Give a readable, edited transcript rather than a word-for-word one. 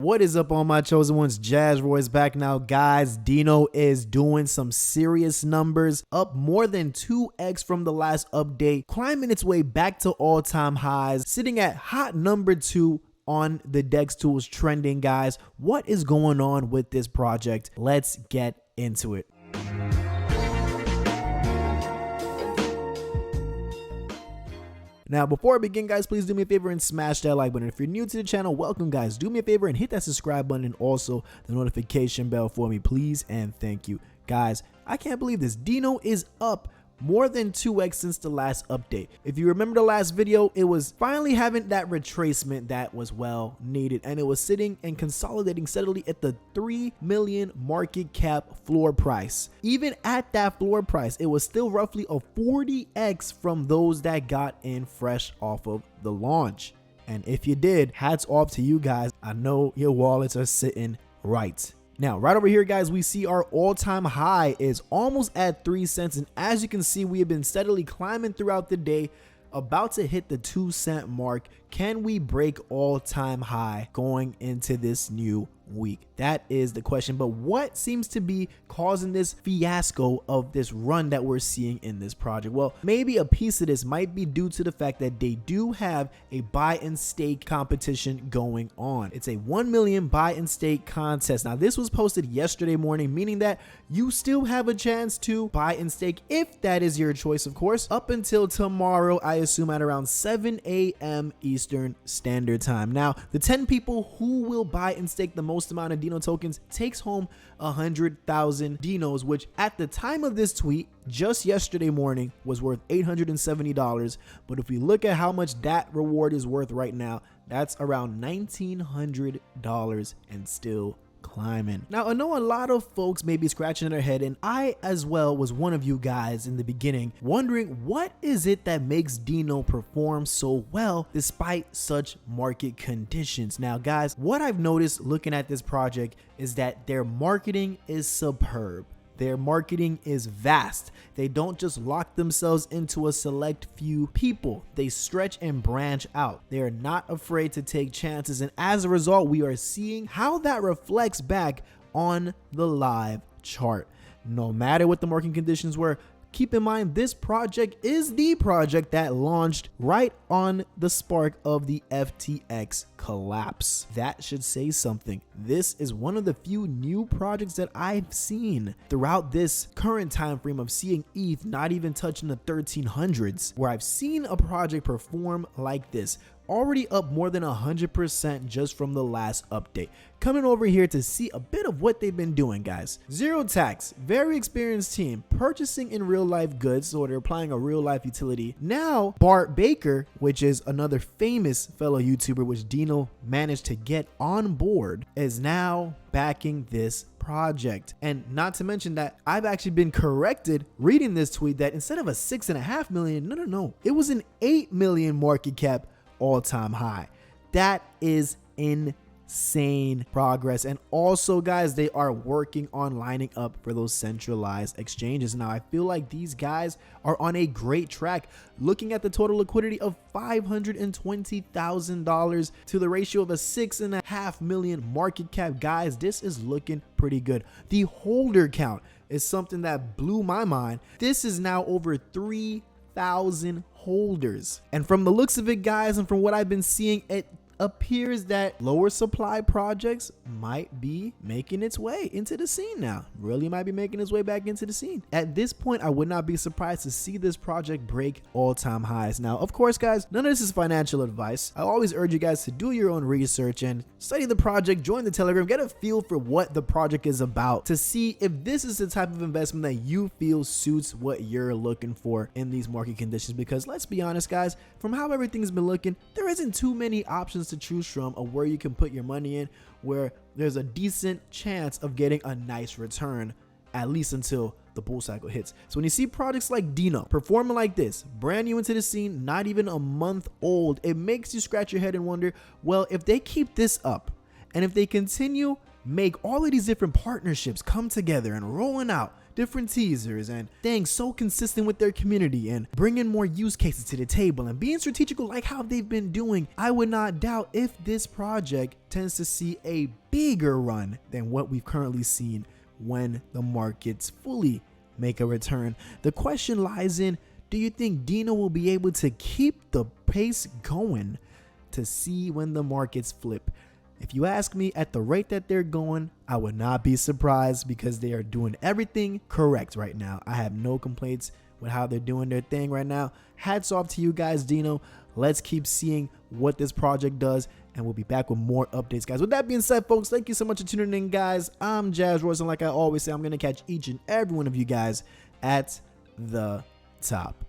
What is up, all my chosen ones? Jazz Roy's back now, guys. Dino is doing some serious numbers, up more than 2x from the last update, climbing its way back to all-time highs, sitting at hot number 2 on the Dex Tools trending, guys. What is going on with this project? Let's get into it. Now, before I begin, guys, please do me a favor and smash that like button. If you're new to the channel, welcome, guys. Do me a favor and hit that subscribe button and also the notification bell for me, please, and thank you. Guys, I can't believe this. Dino is up more than 2x since the last update. If you remember the last video, it was finally having that retracement that was well needed, and it was sitting and consolidating steadily at the 3 million market cap floor price. Even at that floor price, it was still roughly a 40x from those that got in fresh off of the launch. And if you did, hats off to you guys. I know your wallets are sitting right. Now, right over here, guys, we see our all-time high is almost at 3 cents. And as you can see, we have been steadily climbing throughout the day, about to hit the 2-cent mark. Can we break all-time high going into this new week? That is the question. But what seems to be causing this fiasco of this run that we're seeing in this project? Well, maybe a piece of this might be due to the fact that they do have a buy and stake competition going on. It's a 1 million buy and stake contest. Now, this was posted yesterday morning, meaning that you still have a chance to buy and stake if that is your choice, of course, up until tomorrow, I assume at around 7 a.m. Eastern Standard Time. Now, the 10 people who will buy and stake the most amount of Dino tokens takes home 100,000 Dinos, which at the time of this tweet just yesterday morning was worth $870. But if we look at how much that reward is worth right now, that's around $1,900 and still climbing. Now, I know a lot of folks may be scratching their head, and I as well was one of you guys in the beginning, wondering what is it that makes Dino perform so well despite such market conditions. Now, guys, what I've noticed looking at this project is that their marketing is superb. Their marketing is vast. They don't just lock themselves into a select few people. They stretch and branch out. They are not afraid to take chances. And as a result, we are seeing how that reflects back on the live chart. No matter what the market conditions were, keep in mind, this project is the project that launched right on the spark of the FTX collapse. That should say something. This is one of the few new projects that I've seen throughout this current time frame of seeing ETH not even touching the 1300s, where I've seen a project perform like this. Already up more than 100% just from the last update. Coming over here to see a bit of what they've been doing, guys. Zero tax, very experienced team, purchasing in real life goods, so they're applying a real life utility. Now, Bart Baker, which is another famous fellow YouTuber, which Dino managed to get on board, is now backing this project. And not to mention that I've actually been corrected reading this tweet that instead of a 6.5 million, no, it was an 8 million market cap all-time high. That is insane progress. And also, guys, they are working on lining up for those centralized exchanges. Now, I feel like these guys are on a great track. Looking at the total liquidity of $520,000 to the ratio of a 6.5 million market cap, guys, this is looking pretty good. The holder count is something that blew my mind. This is now over 3,000 holders. And from the looks of it, guys, and from what I've been seeing, it appears that lower supply projects might be making its way into the scene now. Really might be making its way back into the scene. At this point, I would not be surprised to see this project break all-time highs. Now, of course, guys, none of this is financial advice. I always urge you guys to do your own research and study the project, join the Telegram, get a feel for what the project is about to see if this is the type of investment that you feel suits what you're looking for in these market conditions. Because let's be honest, guys, from how everything's been looking, there isn't too many options to choose from of where you can put your money in, where there's a decent chance of getting a nice return, at least until the bull cycle hits. So when you see projects like Dino performing like this, brand new into the scene, not even a month old, it makes you scratch your head and wonder, well, if they keep this up and if they continue make all of these different partnerships come together and rolling out different teasers and staying so consistent with their community and bringing more use cases to the table and being strategical like how they've been doing, I would not doubt if this project tends to see a bigger run than what we've currently seen when the markets fully make a return. The question lies in, do you think Dino will be able to keep the pace going to see when the markets flip? If you ask me, at the rate that they're going, I would not be surprised because they are doing everything correct right now. I have no complaints with how they're doing their thing right now. Hats off to you guys, Dino. Let's keep seeing what this project does, and we'll be back with more updates, guys. With that being said, folks, thank you so much for tuning in, guys. I'm Jazz Royce, and like I always say, I'm going to catch each and every one of you guys at the top.